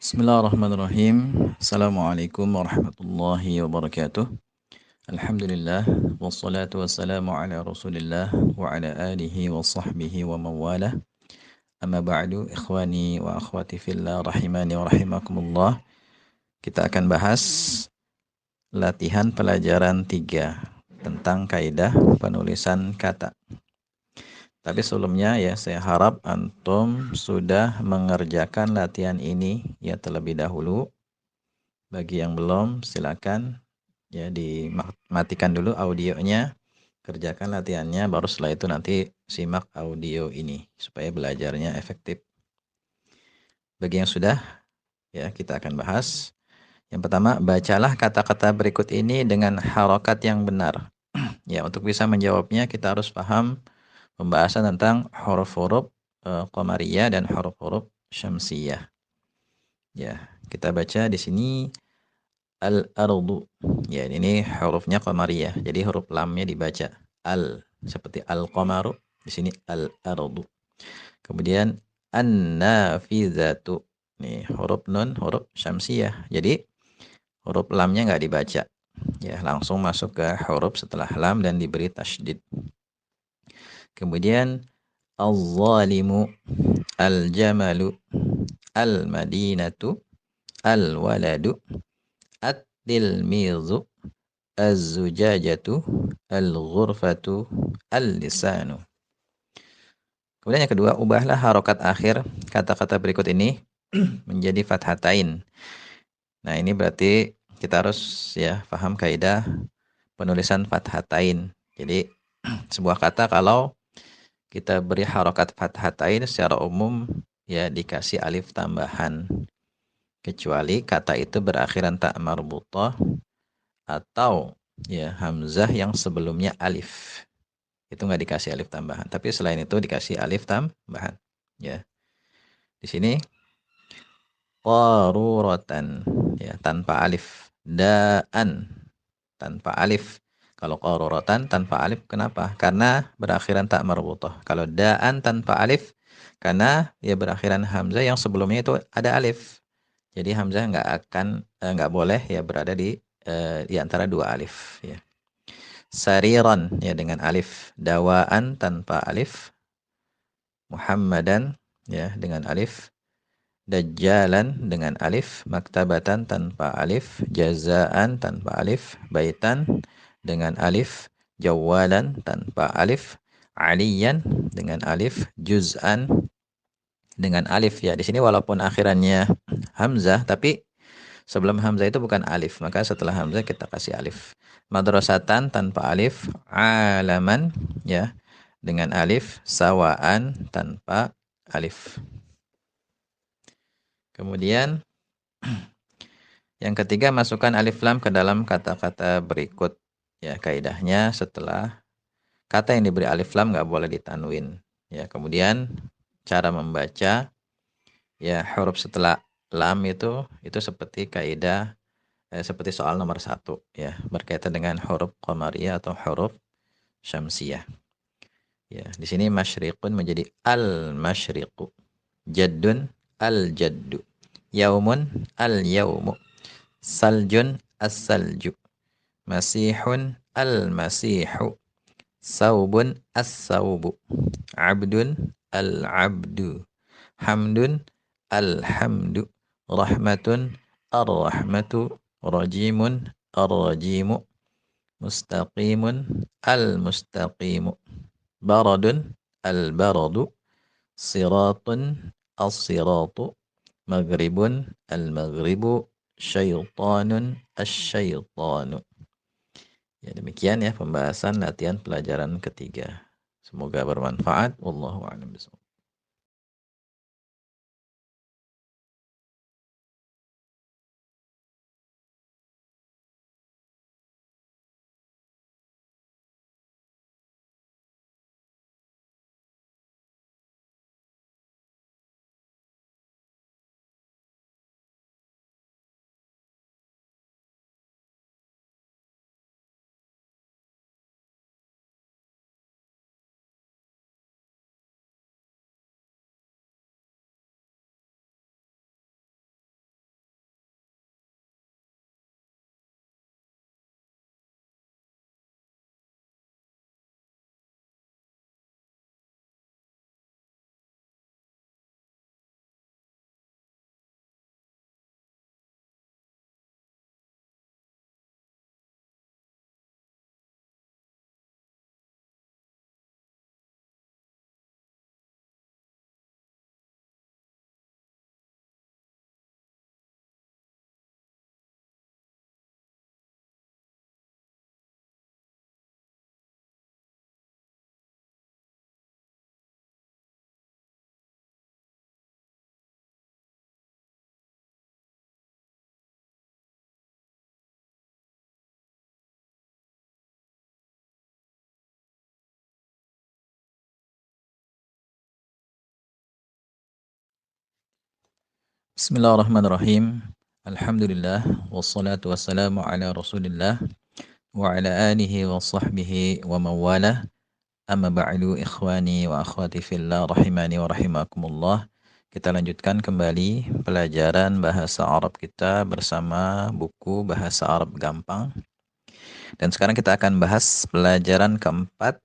Bismillahirrahmanirrahim. Assalamualaikum warahmatullahi wabarakatuh. Alhamdulillah wassalatu wassalamu ala Rasulillah wa ala alihi wa sahbihi wa mawalah. Amma ba'du, ikhwani wa akhwati fillah rahimani wa rahimakumullah. Kita akan bahas latihan pelajaran 3 tentang kaidah penulisan kata. Tapi sebelumnya ya, saya harap antum sudah mengerjakan latihan ini ya terlebih dahulu. Bagi yang belum, silakan ya dimatikan dulu audionya, kerjakan latihannya, baru setelah itu nanti simak audio ini supaya belajarnya efektif. Bagi yang sudah, ya kita akan bahas. Yang pertama, bacalah kata-kata berikut ini dengan harokat yang benar. Ya, untuk bisa menjawabnya kita harus paham pembahasan tentang huruf-huruf qamariyah dan huruf-huruf syamsiyah. Ya, kita baca di sini al-ardu. Ya, ini hurufnya qamariyah. Jadi huruf lamnya dibaca al, seperti al-qamaru. Di sini al-ardu. Kemudian an-nafizatu. Nih, huruf nun, huruf syamsiyah. Jadi huruf lamnya nggak dibaca. Ya, langsung masuk ke huruf setelah lam dan diberi tasydid. Kemudian al-zalimu, al-jamalu, al-madinatu, al-waladu, at-tilmizu, az-zujajatu, al-ghurfatu, al-lisanu. Kemudian yang kedua, ubahlah harokat akhir kata-kata berikut ini menjadi fathatain. Nah, ini berarti kita harus ya paham kaidah penulisan fathatain. Jadi sebuah kata kalau kita beri harokat fathatain secara umum ya dikasih alif tambahan. Kecuali kata itu berakhiran ta marbutah atau ya hamzah yang sebelumnya alif. Itu nggak dikasih alif tambahan. Tapi selain itu dikasih alif tambahan. Ya. Di sini qaruratan ya tanpa alif. Daan tanpa alif. Kalau qaruratan tanpa alif kenapa? Karena berakhiran ta marbutah. Kalau daan tanpa alif karena ya berakhiran hamzah yang sebelumnya itu ada alif. Jadi hamzah nggak boleh ya berada di antara dua alif ya. Sariran ya dengan alif, dawaan tanpa alif, Muhammadan ya dengan alif, dajjalan dengan alif, maktabatan tanpa alif, jazaan tanpa alif, baitan dengan alif, jawalan tanpa alif, aliyan dengan alif, juz'an dengan alif ya. Di sini walaupun akhirannya hamzah tapi sebelum hamzah itu bukan alif, maka setelah hamzah kita kasih alif. Madrasatan tanpa alif, alaman ya dengan alif, sawaan tanpa alif. Kemudian yang ketiga, masukkan alif lam ke dalam kata-kata berikut. Ya, kaidahnya setelah kata yang diberi alif lam nggak boleh ditanwin. Ya, kemudian cara membaca ya huruf setelah lam itu seperti kaidah seperti soal nomor 1 ya, berkaitan dengan huruf qamariyah atau huruf syamsiyah. Ya, di sini masyriqun menjadi al-masyriqu. Jaddun al-jaddu. Yaumun al-yaumu. Saljun as-salju. Masihun al-masihu. Saubun as-saubu. Abdun al-abdu. Hamdun al-hamdu. Rahmatun ar-rahmatu. Rajimun ar-rajimu. Mustaqimun al-mustaqimu. Baradun al-baradu. Siratun as-siratu. Maghribun al-maghribu. Syaitanun as-syaitanu. Ya, demikian ya pembahasan latihan pelajaran ketiga. Semoga bermanfaat. Wallahu a'lam bishawab. Bismillahirrahmanirrahim. Alhamdulillah wassalatu wassalamu ala Rasulillah wa ala alihi wa sahbihi wa mawalah. Amma ba'du ikhwani wa akhwati fillah rahimani wa rahimakumullah. Kita lanjutkan kembali pelajaran bahasa Arab kita bersama buku Bahasa Arab Gampang. Dan sekarang kita akan bahas pelajaran keempat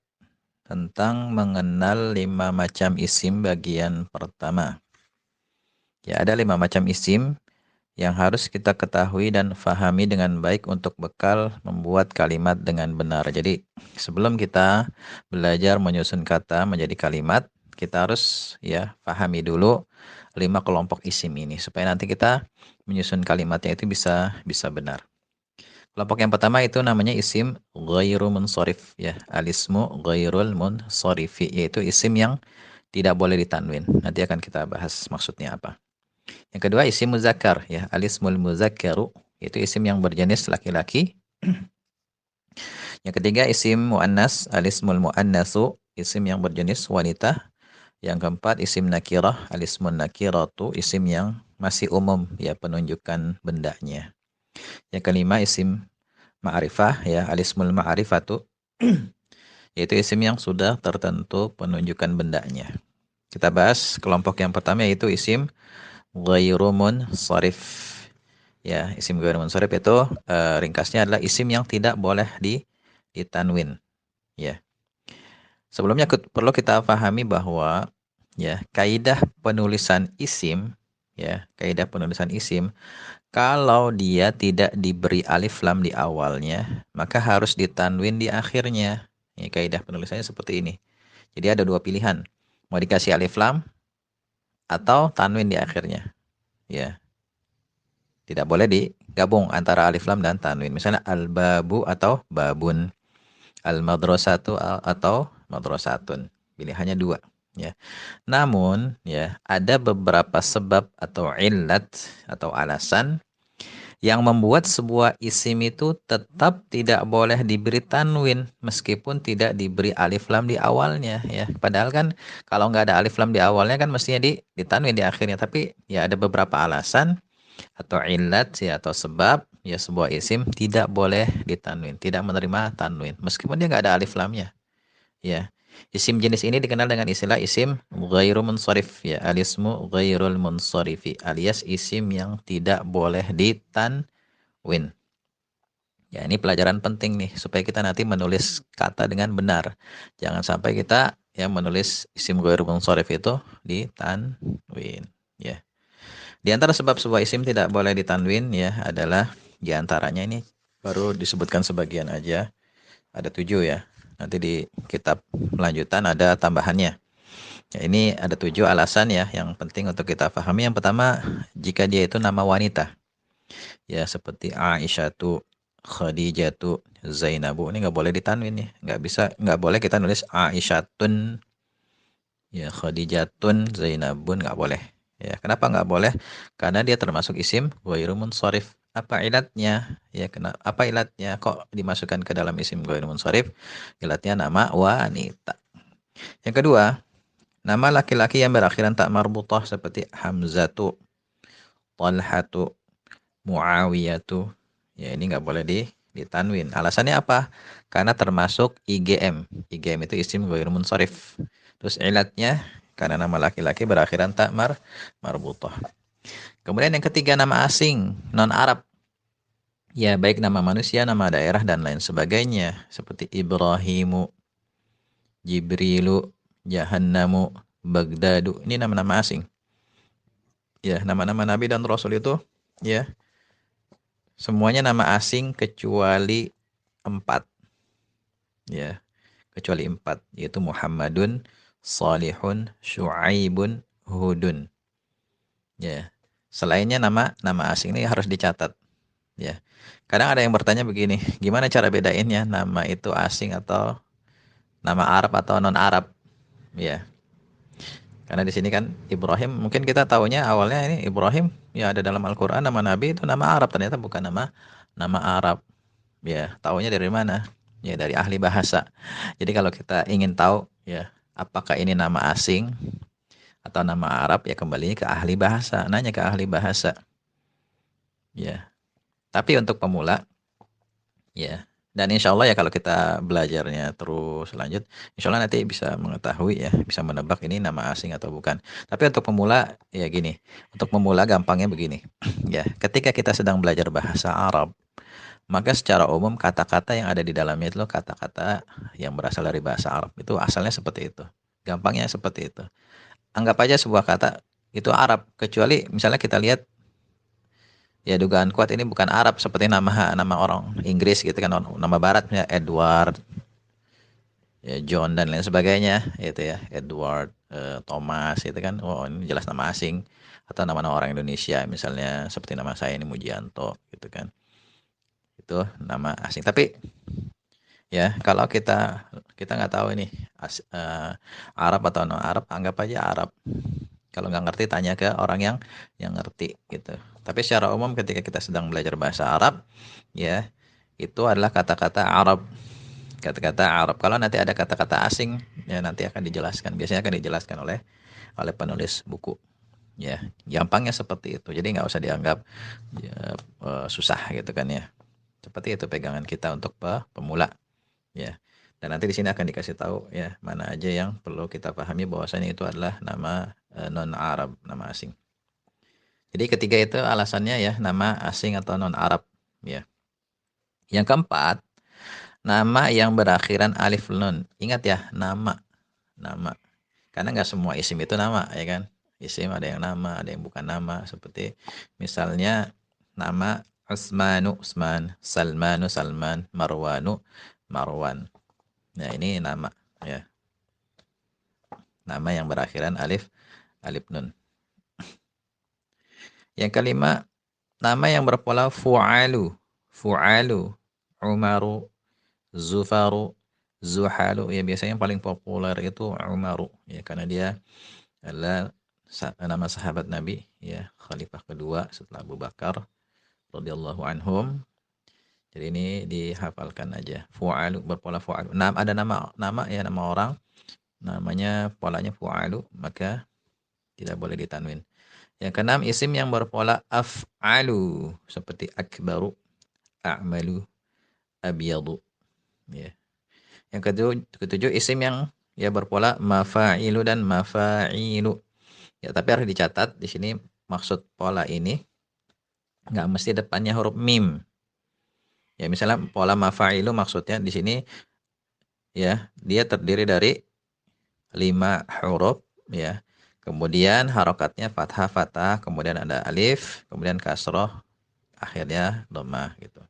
tentang mengenal 5 macam isim bagian pertama. Ya, ada 5 macam isim yang harus kita ketahui dan fahami dengan baik untuk bekal membuat kalimat dengan benar. Jadi, sebelum kita belajar menyusun kata menjadi kalimat, kita harus ya fahami dulu 5 kelompok isim ini supaya nanti kita menyusun kalimatnya itu bisa benar. Kelompok yang pertama itu namanya isim ghairu munsharif ya, alismu ghairul munsharifi, yaitu isim yang tidak boleh ditanwin. Nanti akan kita bahas maksudnya apa. Yang kedua isim muzakkar ya, alismul muzakkaru, itu isim yang berjenis laki-laki. Yang ketiga isim muannas, alismul muannatsu, isim yang berjenis wanita. Yang keempat isim nakirah, alismun nakiratu, isim yang masih umum ya penunjukan bendanya. Yang kelima isim ma'rifah ya, alismul ma'rifatu, yaitu isim yang sudah tertentu penunjukan bendanya. Kita bahas kelompok yang pertama yaitu isim ghairu munsharif. Ya, isim ghairu munsharif itu ringkasnya adalah isim yang tidak boleh ditanwin. Ya. Sebelumnya perlu kita pahami bahwa ya, kaidah penulisan isim kalau dia tidak diberi alif lam di awalnya, maka harus ditanwin di akhirnya. Ya, kaidah penulisannya seperti ini. Jadi ada dua pilihan. Mau dikasih alif lam atau tanwin di akhirnya. Ya. Tidak boleh digabung antara alif lam dan tanwin. Misalnya al-babu atau babun, al-madrasatu atau madrasatun. Pilihannya dua, ya. Namun, ya, ada beberapa sebab atau illat atau alasan yang membuat sebuah isim itu tetap tidak boleh diberi tanwin meskipun tidak diberi alif lam di awalnya, ya. Padahal kan kalau nggak ada alif lam di awalnya kan mestinya ditanwin di akhirnya, tapi ya ada beberapa alasan atau illat ya atau sebab ya sebuah isim tidak boleh ditanwin, tidak menerima tanwin meskipun dia nggak ada alif lamnya, ya. Isim jenis ini dikenal dengan istilah isim ghairu munsharif ya, alismu ghairul munsharifi, alias isim yang tidak boleh ditanwin. Ya, ini pelajaran penting nih supaya kita nanti menulis kata dengan benar. Jangan sampai kita yang menulis isim ghairu munsharif itu ditanwin, ya. Di antara sebab sebuah isim tidak boleh ditanwin ya adalah di antaranya ini baru disebutkan sebagian aja. Ada 7 ya. Nanti di kitab lanjutan ada tambahannya. Ya, ini ada 7 alasan ya yang penting untuk kita pahami. Yang pertama, jika dia itu nama wanita. Ya seperti Aisyatu, Khadijatu, Zainabu, ini nggak boleh ditanwin ya. Nggak boleh kita nulis Aisyatun, ya Khadijatun, Zainabun, nggak boleh. Ya, kenapa nggak boleh? Karena dia termasuk isim ghairu munsharif. Apa ilatnya? Ya, apa ilatnya kok dimasukkan ke dalam isim ghairu munsharif? Ilatnya nama wanita. Yang kedua, nama laki-laki yang berakhiran tak marbutah seperti Hamzatu, Talhatu, Muawiyatu. Ya, ini nggak boleh ditanwin. Alasannya apa? Karena termasuk IGM. IGM itu isim ghairu munsharif. Terus ilatnya karena nama laki-laki berakhiran tak marbutah. Kemudian yang ketiga, nama asing non Arab. Ya, baik nama manusia, nama daerah dan lain sebagainya seperti Ibrahimu, Jibrilu, Jahannamu, Bagdadu. Ini nama-nama asing. Ya, nama-nama nabi dan rasul itu ya semuanya nama asing kecuali 4. Ya, kecuali 4 yaitu Muhammadun, Salihun, Syuaibun, Hudun. Ya. Selainnya nama asing ini harus dicatat. Ya. Kadang ada yang bertanya begini, gimana cara bedainnya nama itu asing atau nama Arab atau non Arab? Ya. Karena di sini kan Ibrahim, mungkin kita taunya awalnya ini Ibrahim ya ada dalam Al-Qur'an, nama nabi itu nama Arab, ternyata bukan nama Arab. Ya, taunya dari mana? Ya dari ahli bahasa. Jadi kalau kita ingin tahu ya apakah ini nama asing atau nama Arab ya kembali ke ahli bahasa, nanya ke ahli bahasa. Ya. Tapi untuk pemula ya, dan insya Allah ya kalau kita belajarnya terus lanjut, insya Allah nanti bisa mengetahui ya, bisa menebak ini nama asing atau bukan. Tapi untuk pemula ya gini, untuk pemula gampangnya begini, ya ketika kita sedang belajar bahasa Arab, maka secara umum kata-kata yang ada di dalamnya itu kata-kata yang berasal dari bahasa Arab, itu asalnya seperti itu. Gampangnya seperti itu. Anggap aja sebuah kata itu Arab, kecuali misalnya kita lihat ya dugaan kuat ini bukan Arab seperti nama nama orang Inggris gitu kan, nama barat misalnya Edward, ya John dan lain sebagainya itu ya, Edward, Thomas itu kan, oh ini jelas nama asing. Atau nama-nama orang Indonesia misalnya seperti nama saya ini Mujianto gitu kan, itu nama asing. Tapi ya kalau kita kita nggak tahu ini Arab atau non Arab, anggap aja Arab. Kalau nggak ngerti tanya ke orang yang ngerti gitu. Tapi secara umum ketika kita sedang belajar bahasa Arab, ya itu adalah kata-kata Arab, kata-kata Arab. Kalau nanti ada kata-kata asing, ya nanti akan dijelaskan. Biasanya akan dijelaskan oleh penulis buku. Ya, gampangnya seperti itu. Jadi nggak usah dianggap ya, susah gitu kan ya. Seperti itu pegangan kita untuk pemula. Ya. Dan nanti di sini akan dikasih tahu ya mana aja yang perlu kita pahami bahwasanya itu adalah nama non Arab, nama asing. Jadi ketiga itu alasannya ya nama asing atau non Arab ya. Yang keempat, nama yang berakhiran alif nun. Ingat ya, nama. Karena nggak semua isim itu nama ya kan. Isim ada yang nama, ada yang bukan nama, seperti misalnya nama Usmanu Usman, Salmanu Salman, Marwanu Marwan. Nah, ini nama ya. Nama yang berakhiran alif nun. Yang kelima, nama yang berpola fu'alu. Fu'alu, Umaru, Zufaru, Zuhalu. Ya biasanya yang paling populer itu Umaru ya, karena dia adalah nama sahabat Nabi ya, khalifah kedua setelah Abu Bakar radhiyallahu anhum. Jadi ini dihafalkan aja. Fu'alu berpola fu'alu. Ada nama ya, nama orang namanya polanya fu'alu, maka tidak boleh ditanwin. Yang keenam, isim yang berpola af'alu seperti akbaru, a'malu, abyadu ya. Yang ketujuh isim yang ya berpola mafa'ilu dan mafa'ilu. Ya, tapi harus dicatat di sini maksud pola ini nggak mesti depannya huruf mim. Ya, misalnya pola mafa'ilu maksudnya di sini ya dia terdiri dari 5 huruf ya. Kemudian harokatnya fathah fathah, kemudian ada alif, kemudian kasroh, akhirnya dhammah gitu.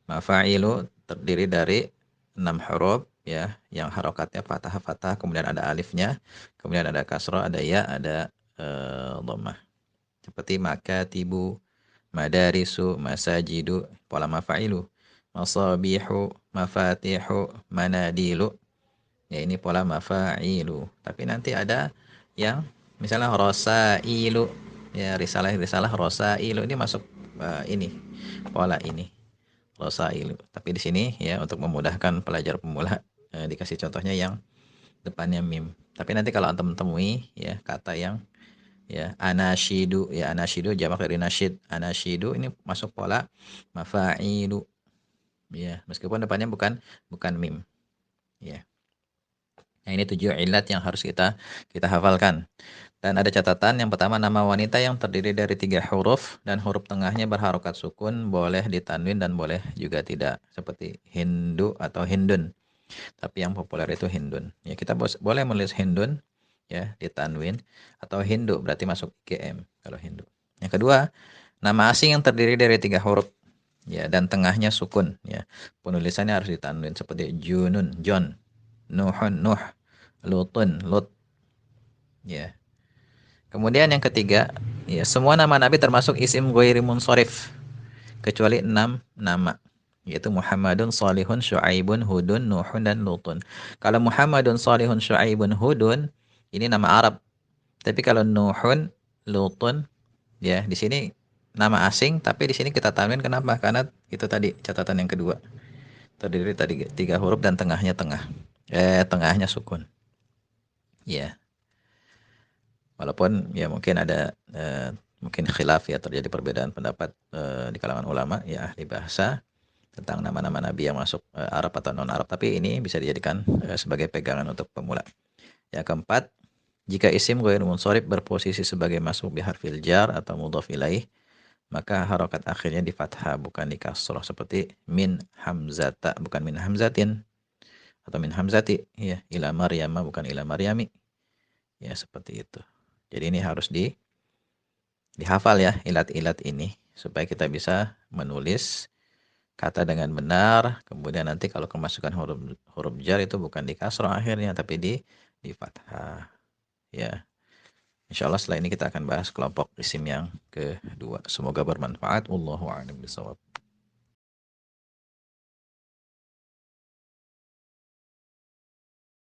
Mafa'ilu terdiri dari 6 huruf ya, yang harokatnya fathah fathah, kemudian ada alifnya, kemudian ada kasroh, ada ya, ada dhammah. Seperti makatibu, madarisu, masajidu, pola mafa'ilu. Masabihu, mafatihu, manadilu. Ya ini pola mafa'ilu. Tapi nanti ada yang misalnya rosailu. Ya risalah rosailu ini masuk ini pola ini. Rosailu. Tapi di sini ya untuk memudahkan pelajar pemula dikasih contohnya yang depannya mim. Tapi nanti kalau antum temui ya kata yang ya anasyidu jamak dari nasyid. Anasyidu ini masuk pola mafa'ilu. Ya, meskipun depannya bukan mim. Ya. Nah, ini 7 ilat yang harus kita hafalkan. Dan ada catatan, yang pertama nama wanita yang terdiri dari 3 huruf dan huruf tengahnya berharokat sukun, boleh ditanwin dan boleh juga tidak. Seperti Hindu atau Hindun. Tapi yang populer itu Hindun. Ya, kita boleh menulis Hindun ya ditanwin, atau Hindu berarti masuk IGM kalau Hindu. Yang kedua, nama asing yang terdiri dari 3 huruf ya dan tengahnya sukun ya. Penulisannya harus ditanwin seperti Junun, John, Nuhun, Nuh, Lutun, Lut ya. Kemudian yang ketiga, ya semua nama nabi termasuk isim ghairi munsharif kecuali 6 nama, yaitu Muhammadun, Salihun, Syuaibun, Hudun, Nuhun dan Lutun. Kalau Muhammadun, Salihun, Syuaibun, Hudun ini nama Arab. Tapi kalau Nuhun, Lutun ya di sini nama asing, tapi di sini kita tanwin. Kenapa? Karena itu tadi catatan yang kedua. Terdiri tadi 3 huruf dan tengahnya sukun. Ya. Walaupun ya mungkin ada mungkin khilaf ya, terjadi perbedaan pendapat di kalangan ulama ya ahli bahasa tentang nama-nama nabi yang masuk Arab atau non Arab, tapi ini bisa dijadikan sebagai pegangan untuk pemula. Yang keempat, jika isim ghairu munsharif berposisi sebagai masuk biharfil jar atau mudhaf ilaih, maka harokat akhirnya di fathah bukan di kasroh, seperti min hamzata bukan min hamzatin, atau min hamzati ya, ila maryama bukan ila maryami ya, seperti itu. Jadi ini harus dihafal ya ilat-ilat ini supaya kita bisa menulis kata dengan benar. Kemudian nanti kalau kemasukan huruf huruf jar itu bukan di kasroh akhirnya tapi di fathah ya. Insya Allah setelah ini kita akan bahas kelompok isim yang kedua. Semoga bermanfaat. Wallahu a'lam bishawab.